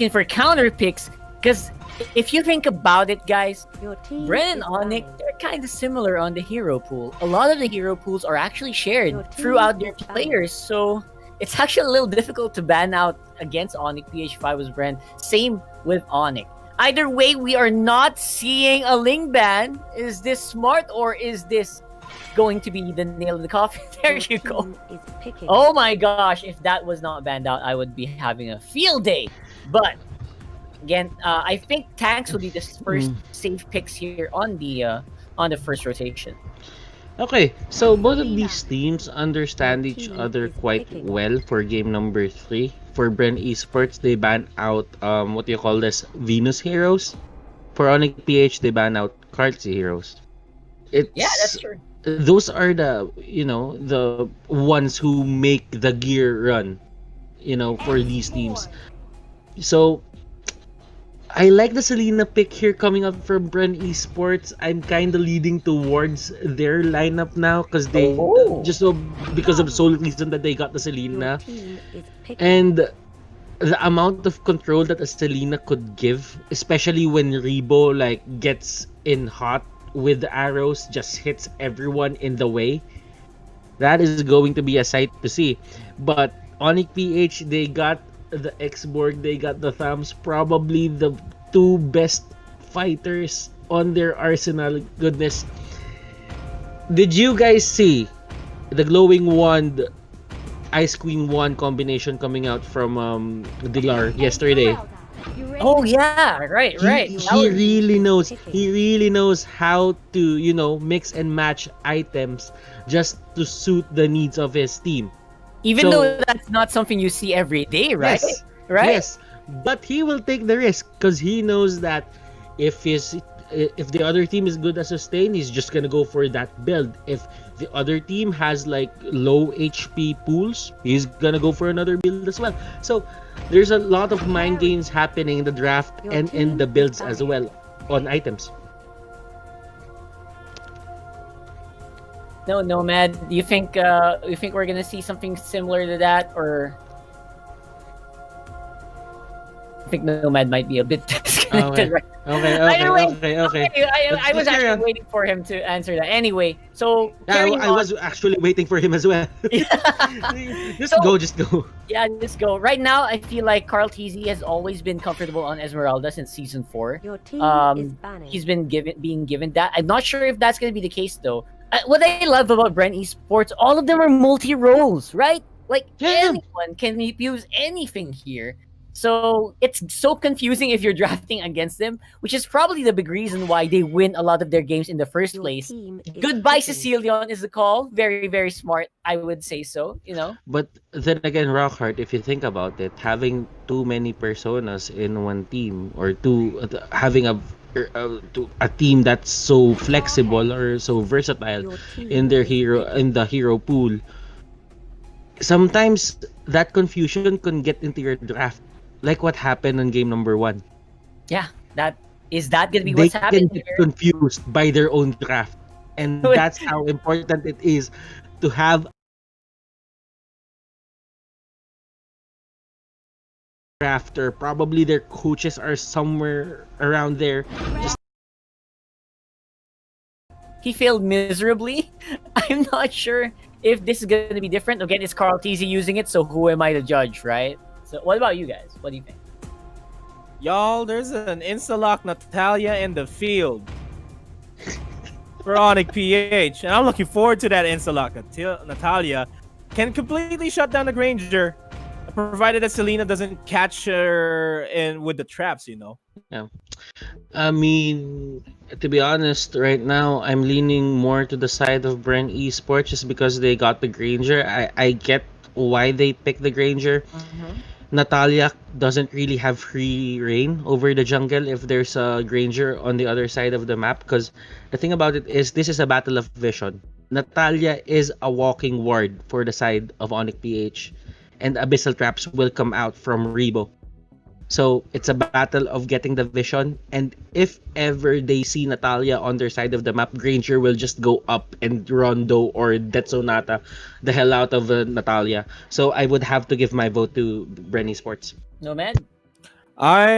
looking for counter picks because if you think about it, guys, Bren and Onic, they're kind of similar on the hero pool. A lot of the hero pools are actually shared throughout their players, so it's actually a little difficult to ban out against Onic PH5 with Bren. Same with Onic. Either way, we are not seeing a Ling ban. Is this smart or is this going to be the nail in the coffin? There you go. Oh my gosh, if that was not banned out, I would be having a field day. But again, I think tanks will be the first safe picks here on the first rotation. Okay, so both of these teams understand each other quite well for game number 3. For Bren Esports, they ban out what do you call this? Venus heroes. For Onic PH, they ban out Kartzy heroes. Yeah, that's true. Those are the ones who make the gear run, for these teams. So I like the Selena pick here coming up from Bren Esports. I'm kind of leading towards their lineup now because because of sole reason that they got the Selena and the amount of control that a Selena could give, especially when Rebo gets in hot with the arrows, just hits everyone in the way. That is going to be a sight to see. But Onic PH, they got the X-Borg, they got the Thumbs, probably the two best fighters on their arsenal. Goodness. Did you guys see the glowing wand Ice Queen 1 combination coming out from Dilar yesterday? Oh yeah, right. He really knows how to, mix and match items just to suit the needs of his team. Even though that's not something you see every day, right? Yes, right? Yes, but he will take the risk because he knows that if the other team is good at sustain, he's just gonna go for that build. If the other team has low HP pools, he's gonna go for another build as well. So there's a lot of mind games happening in the draft and in the builds as well on items. No, Nomad. You think we're gonna see something similar to that, or I think Nomad might be a bit disconnected right Okay. I was actually waiting for him to answer that. Anyway, so I was actually waiting for him as well. Just go. Yeah, just go. Right now, I feel like Carl TZ has always been comfortable on Esmeralda since season 4. He's been being given that. I'm not sure if that's gonna be the case though. What I love about Bren Esports, all of them are multi-roles, right? Anyone can use anything here. So it's so confusing if you're drafting against them, which is probably the big reason why they win a lot of their games in the first place. Goodbye, Cecilion is the call. Very, very smart, I would say so, But then again, Rockhart, if you think about it, having too many personas in one team or having a team that's so flexible or so versatile in the hero pool, sometimes that confusion can get into your draft, like what happened on game number 1. Yeah, that gonna be what's happening. They can get confused by their own draft, and that's how important it is to have drafter. Probably their coaches are somewhere around there. He failed miserably. I'm not sure if this is going to be different. Again, it's Carl TZ using it, so who am I to judge, right? So what about you guys? What do you think? Y'all, there's an insta-lock Natalia in the field for Onic PH, and I'm looking forward to that insta-lock. Natalia can completely shut down the Granger, provided that Selena doesn't catch her with the traps, Yeah. I mean, to be honest, right now I'm leaning more to the side of Bren Esports just because they got the Granger. I get why they picked the Granger. Natalia doesn't really have free reign over the jungle if there's a Granger on the other side of the map, because the thing about it is this is a battle of vision. Natalia is a walking ward for the side of Onic PH, and Abyssal Traps will come out from Rebo. So it's a battle of getting the vision, and if ever they see Natalia on their side of the map, Granger will just go up and Rondo or Detsonata the hell out of Natalia. So I would have to give my vote to Bren Esports. Nomad? I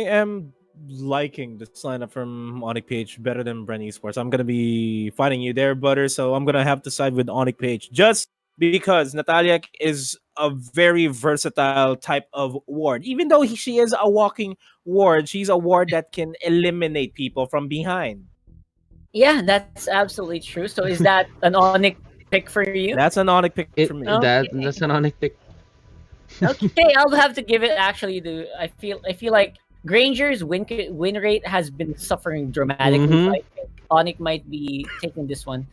am liking this lineup from Onic PH better than Bren Esports. I'm gonna be fighting you there, Butter. So I'm gonna have to side with Onic PH just because Natalia is a very versatile type of ward. Even though she is a walking ward, she's a ward that can eliminate people from behind. Yeah, that's absolutely true. So is that an Onic pick for you? That's an Onic pick for It me. that's an Onic pick. Okay, I'll have to give it actually to I feel like Granger's win rate has been suffering dramatically. So Mhm. I think Onic might be taking this one.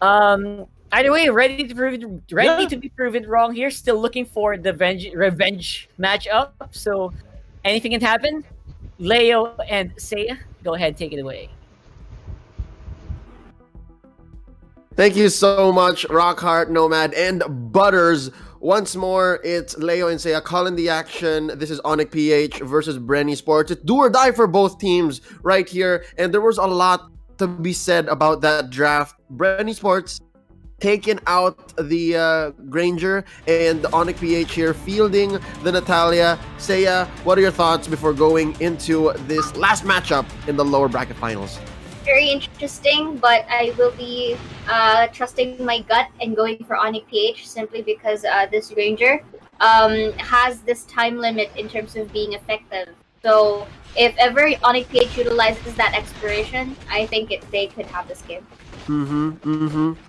Either way, ready Yeah. to be proven wrong here. Still looking for the revenge matchup. So anything can happen. Leo and Seiya, go ahead, take it away. Thank you so much, Rockheart, Nomad, and Butters. Once more, it's Leo and Seiya calling the action. This is Onic PH versus Bren Esports. It's do or die for both teams right here. And there was a lot to be said about that draft. Bren Esports taking out the Granger and Onic PH here fielding the Natalia. Seiya, what are your thoughts before going into this last matchup in the lower bracket finals? Very interesting, but I will be trusting my gut and going for Onic PH simply because this Ranger has this time limit in terms of being effective. So if ever Onic PH utilizes that expiration, I think they could have this game.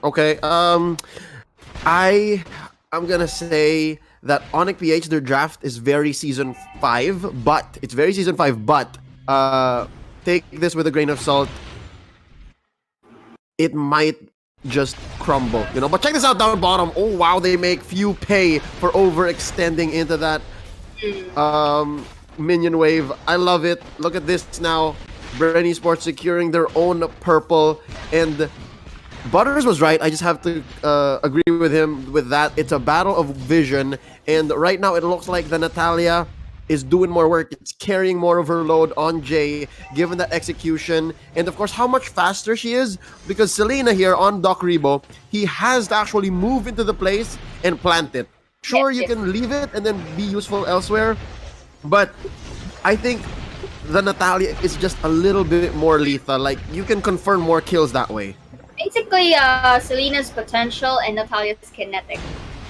Okay. I'm gonna say that Onic PH their draft is very season 5, but it's very season 5, but take this with a grain of salt. It might just crumble, you know. But check this out down bottom. Oh wow, they make few pay for overextending into that minion wave. I love it. Look at this now. Bren Esports securing their own purple, and Butters was right. I just have to agree with him with that. It's a battle of vision, and right now it looks like the Natalia is doing more work. It's carrying more of her load on Jay, given that execution, and of course how much faster she is, because Selena here on Doc Rebo, he has to actually move into the place and plant it. Sure, you can leave it and then be useful elsewhere, but I think the Natalia is just a little bit more lethal. Like, you can confirm more kills that way. Basically, Selena's potential and Natalia's kinetic.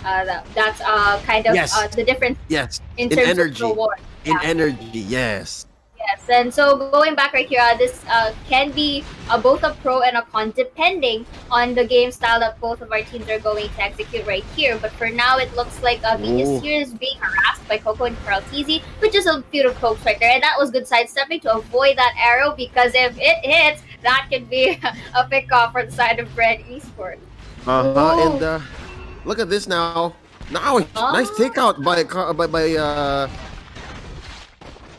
That's kind of Yes. the difference Yes, in in terms energy. of reward. In energy, yes. Yes, and so going back right here, this can be both a pro and a con depending on the game style that both of our teams are going to execute right here. But for now, it looks like Venus Ooh. here is being harassed by Coco and Karltizi, which is a beautiful poke striker, and that was good sidestepping to avoid that arrow, because if it hits, that could be a pick off for the side of Bren Esports. And look at this now. Now, nice takeout by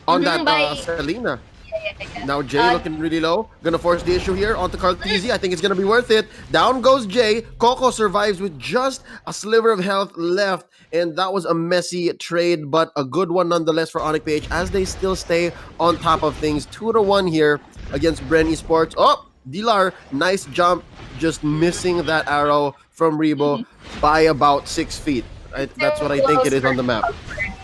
on that by- Selena. Yeah. Now Jay looking really low. Gonna force the issue here onto Karltizi. I think it's gonna be worth it. Down goes Jay. Coco survives with just a sliver of health left. And that was a messy trade, but a good one nonetheless for Onic PH as they still stay on top of things. 2-1 here against Bren Esports. Oh, Dilar, nice jump. Just missing that arrow from Rebo by about 6 feet. That's what I think it is on the map.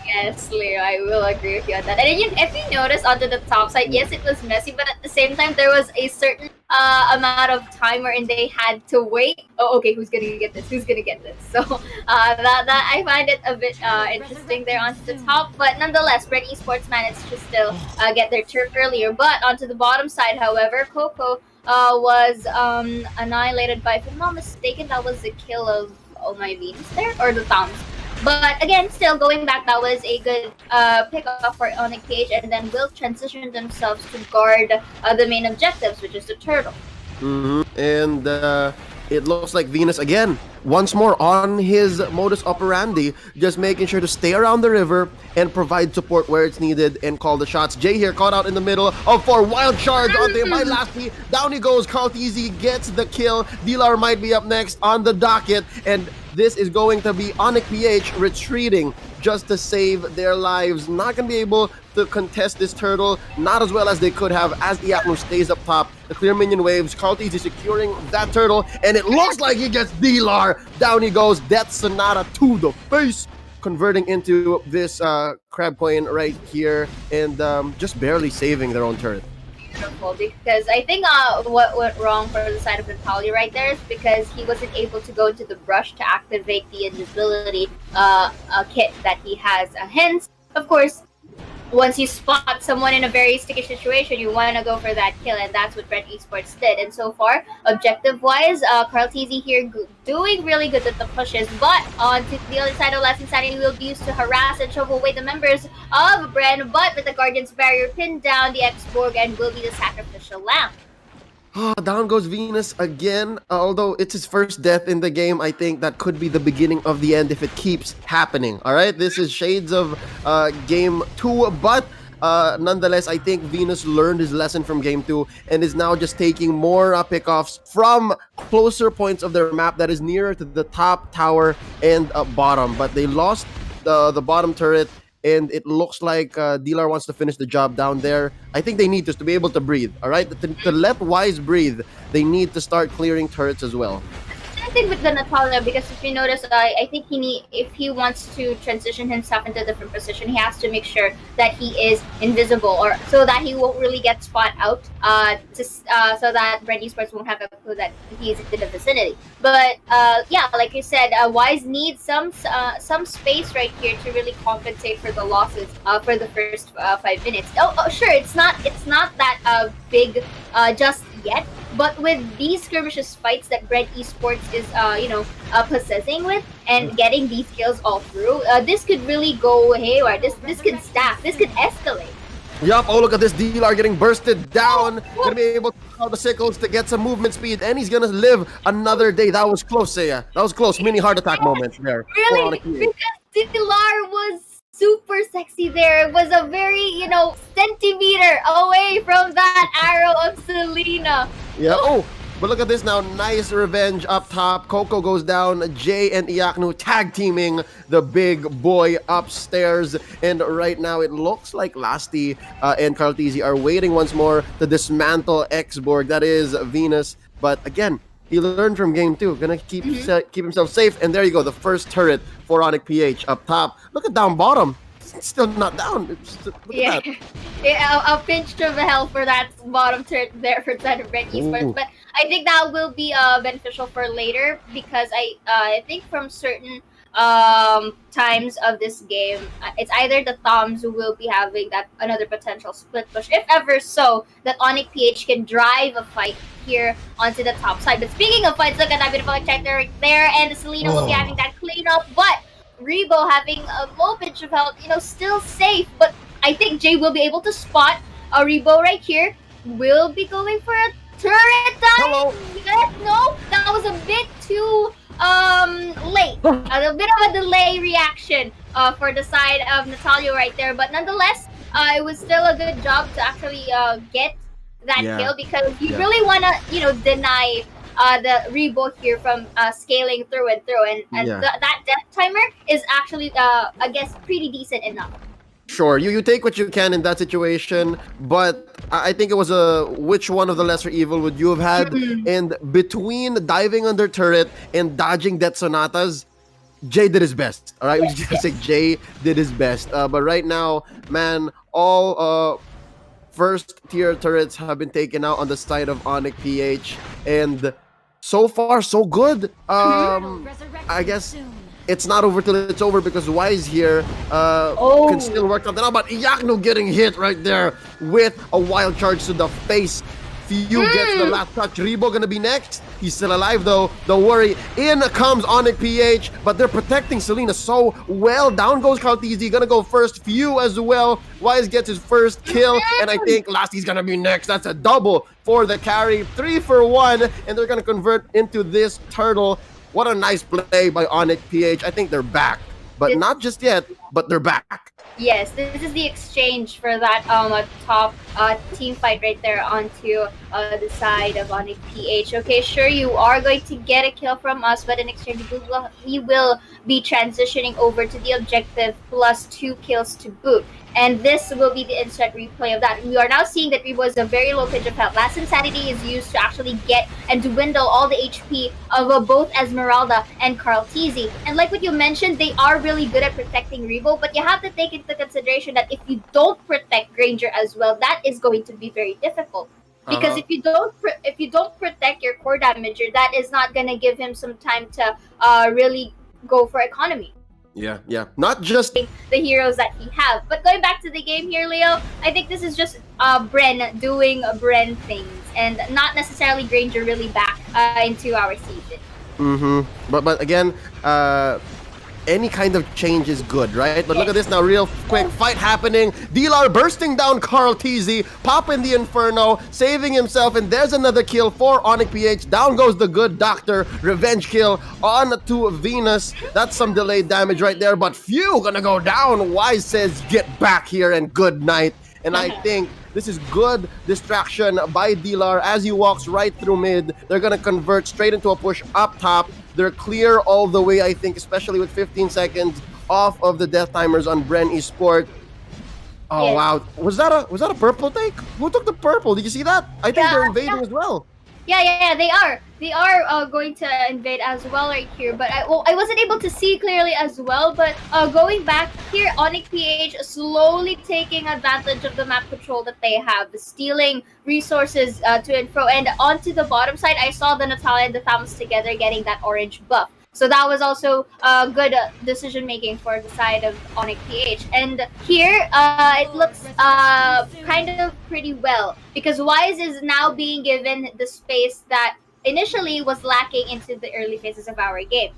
Yes, Leo, I will agree with you on that. And if you notice onto the top side, yes, it was messy, but at the same time, there was a certain amount of time wherein they had to wait. Oh, okay, who's gonna get this? Who's gonna get this? So that I find it a bit interesting there onto the top, but nonetheless, Bren Esports managed to still get their turn earlier. But onto the bottom side, however, Coco was annihilated by, if I'm not mistaken, that was the kill of all my Venus there, or the Toms. But again, still going back, that was a good pick-up for Onic PH, and then will transition themselves to guard the main objectives, which is the turtle. And it looks like Venus again, once more on his modus operandi, just making sure to stay around the river and provide support where it's needed and call the shots. Jay here caught out in the middle of 4 wild charge on there by Lasky. Down he goes. Karltizi gets the kill. Dilar might be up next on the docket, and this is going to be Onic PH retreating just to save their lives. Not going to be able to contest this turtle, not as well as they could have, as Iapnu stays up top. The clear minion waves. Karltizi securing that turtle, and it looks like he gets Dilar. Down he goes. Death Sonata to the face. converting into this crab coin right here and just barely saving their own turret. Beautiful, because I think what went wrong for the side of Natalia right there is because he wasn't able to go into the brush to activate the invisibility kit that he has. Hence, of course, once you spot someone in a very sticky situation, you want to go for that kill, and that's what Bren Esports did. And so far, objective-wise, Carl TZ here doing really good with the pushes, but on to the other side of Last Insanity will be used to harass and shove away the members of Bren, but with the Guardian's Barrier pinned down, the X-Borg and will be the sacrificial lamb. Down goes Venus again. Although it's his first death in the game, I think that could be the beginning of the end if it keeps happening. All right, this is shades of game 2, but nonetheless, I think Venus learned his lesson from game 2 and is now just taking more pickoffs from closer points of their map that is nearer to the top tower and bottom. But they lost the bottom turret. And it looks like Dilar wants to finish the job down there. I think they need to be able to breathe, all right? To let Wise breathe, they need to start clearing turrets as well. Same thing with the Natalia, because if you notice, I think if he wants to transition himself into a different position, he has to make sure that he is invisible, or so that he won't really get spot out, so that Bren Esports won't have a clue that he's in the vicinity. But yeah, like you said, Wise needs some space right here to really compensate for the losses for the first 5 minutes. Oh, sure, it's not that big just yet. But with these skirmishes fights that Bren Esports is, possessing with and getting these kills all through, this could really go haywire. This could stack. This could escalate. Yup, oh look at this Dilar getting bursted down. Gonna be able to call the sickles to get some movement speed, and he's gonna live another day. That was close, Seiya. That was close. Mini heart attack moment there. Really? Because Dilar was super sexy there. It was a very, centimeter away from that arrow of Selena. Yeah. Oh, but look at this now. Nice revenge up top. Coco goes down. Jay and Iaknu tag teaming the big boy upstairs. And right now it looks like Lasty and Carltizi are waiting once more to dismantle X-Borg. That is Venus. But again, he learned from game 2. Gonna keep himself safe. And there you go. The first turret for Onic PH up top. Look at down bottom. It's still not down. Look at that. Yeah, a pinch of hell for that bottom turret there for Bren Esports. But I think that will be beneficial for later, because I think from certain times of this game, it's either the Toms who will be having that another potential split push, if ever so, that Onic PH can drive a fight here onto the top side. But speaking of fights, look at that beautiful checker right there, and Selena will be having that cleanup, but Rebo having a low pitch of health, still safe, but I think Jay will be able to spot a Rebo right here. Will be going for a turret time. Hello. Yes, no, that was a bit too late. A bit of a delay reaction for the side of Natalia right there, but nonetheless, it was still a good job to actually get that kill, because you really want to, deny the Rebo here from scaling through and through, and that death timer is actually, I guess, pretty decent enough. Sure, you take what you can in that situation, but I think it was which one of the lesser evil would you have had? And between diving under turret and dodging death sonatas, Jay did his best. All right, we just say Jay did his best. But right now, man, all first tier turrets have been taken out on the side of Onic PH, and so far so good. I guess it's not over till it's over, because Wise here can still work something out. But Iaknu getting hit right there with a wild charge to the face. Few gets the last touch. Rebo gonna be next. He's still alive though. Don't worry. In comes Onic PH, but they're protecting Selena so well. Down goes Carltizi. Gonna go first. Few as well. Wise gets his first kill, and I think Lasty's gonna be next. That's a double for the carry. 3 for 1, and they're gonna convert into this turtle. What a nice play by Onic PH. I think they're back, but not just yet, but they're back. Yes, this is the exchange for that top team fight right there onto the side of Onic PH. Okay, sure, you are going to get a kill from us, but in exchange, we will be transitioning over to the objective plus 2 kills to boot. And this will be the instant replay of that. We are now seeing that Rebo is a very low pitch of health. Last Insanity is used to actually get and dwindle all the HP of both Esmeralda and Carl Teasy. And like what you mentioned, they are really good at protecting Rebo, but you have to take into consideration that if you don't protect Granger as well, that is going to be very difficult. Because if you don't protect your core damager, that is not gonna give him some time to really go for economy. Yeah. Not just The heroes that he have. But going back to the game here, Leo, I think this is just Bren doing Bren things, and not necessarily Granger really back into our season. But again, any kind of change is good, right? But look at this now, real quick fight happening. Dilar bursting down Carl Teasy, popping the Inferno, saving himself, and there's another kill for Onic PH. Down goes the good doctor, revenge kill on to Venus. That's some delayed damage right there, but few gonna go down. Wise says, get back here and good night. And I think this is good distraction by Dilar as he walks right through mid. They're gonna convert straight into a push up top. They're clear all the way, I think, especially with 15 seconds off of the death timers on Bren Esports. Oh Yes. wow, was that a purple take? Who took the purple? Did you see that? I think they're invading as well. Yeah, they are. They are going to invade as well right here. But I wasn't able to see clearly as well. But going back here, Onic PH slowly taking advantage of the map control that they have, stealing resources to and fro. And onto the bottom side, I saw the Natalia and the Thamus together getting that orange buff. So that was also good decision making for the side of Onic PH. And here, it looks kind of pretty well because Wise is now being given the space that initially was lacking into the early phases of our game.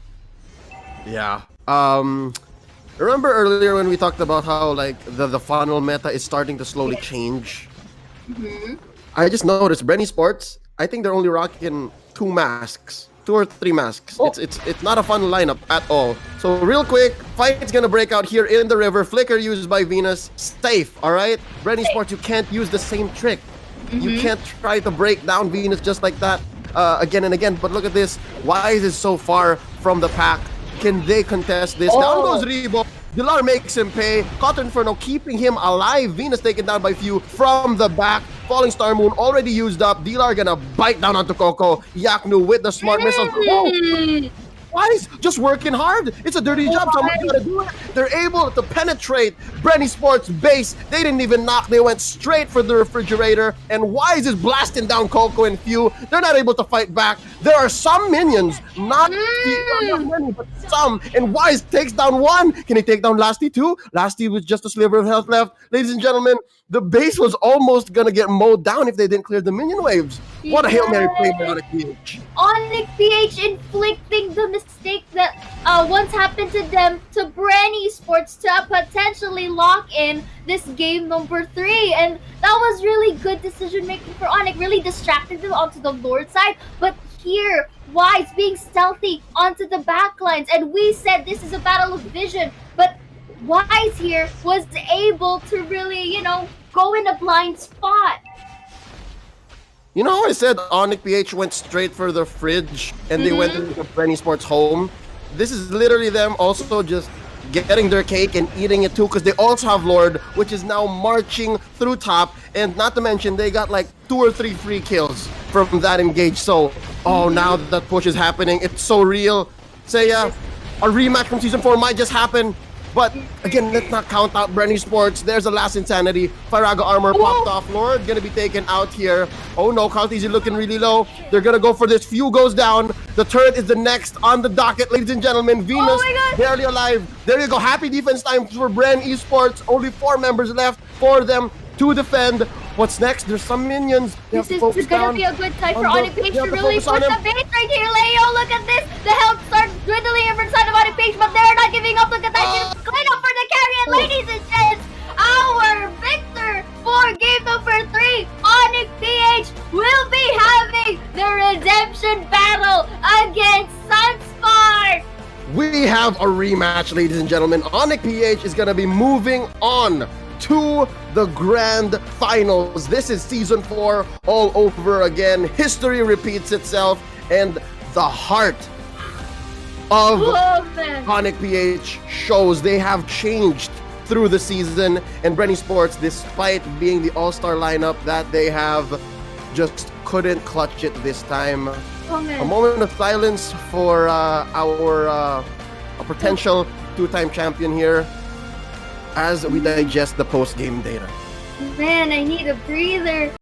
Yeah. Remember earlier when we talked about how like the funnel meta is starting to slowly change? I just noticed Bren Esports, I think they're only rocking 2 masks. 2 or 3 masks. It's not a fun lineup at all. So real quick, fight's gonna break out here in the river. Flicker used by Venus. Safe, alright? Bren Esports, you can't use the same trick. You can't try to break down Venus just like that again and again. But look at this. Wise is so far from the pack. Can they contest this? Down goes Rebo. Dilar makes him pay. Cotton Inferno keeping him alive. Venus taken down by few from the back. Falling Star Moon already used up. Dilar gonna bite down onto Coco. Yaknu with the smart missile. Whoa. Wise just working hard. It's a dirty job. Someone's gotta do it. They're able to penetrate Bren Esports' base. They didn't even knock. They went straight for the refrigerator. And Wise is blasting down Coco and Few. They're not able to fight back. There are some minions, not many, but some. And Wise takes down 1. Can he take down Lasty 2? Lasty with just a sliver of health left. Ladies and gentlemen, the base was almost gonna get mowed down if they didn't clear the minion waves. What a Hail Mary play by Onic PH. Onic PH inflicting the mistake that once happened to them to Bren Esports to potentially lock in this game number 3. And that was really good decision making for Onic, really distracting them onto the Lord side. But here, Wise being stealthy onto the backlines. And we said this is a battle of vision. But Wise here was able to really, go in a blind spot. You know how I said Onic PH went straight for the fridge and they went into Bren Esports' home? This is literally them also just getting their cake and eating it too because they also have Lord, which is now marching through top. And not to mention, they got like 2 or 3 free kills from that engage. So, now that push is happening, it's so real. Seiya, a rematch from Season 4 might just happen. But again, let's not count out Bren Esports. There's a last Insanity. Firaga armor popped off. Lord gonna be taken out here. Oh no, Kaltizi looking really low. They're gonna go for this. Few goes down. The turret is the next on the docket, ladies and gentlemen. Venus barely alive. There you go. Happy defense time for Bren Esports. Only 4 members left for them to defend. What's next? There's some minions. This is gonna be a good time for Onic PH to really push the base right here, Leo. Look at this. The health starts dwindling in front side of Onic PH, but they're not giving up. Look at that. Clean up for the carry, and ladies and gents, our victor for game number 3, Onic PH, will be having the redemption battle against Sunspar. We have a rematch, ladies and gentlemen. Onic PH is gonna be moving on to the grand finals. This is season 4 all over again. History repeats itself, and the heart of Onic PH shows. They have changed through the season. And Bren Esports, despite being the all-star lineup that they have, just couldn't clutch it this time. Oh, man. A moment of silence for our a potential two-time champion here as we digest the post-game data. Man, I need a breather.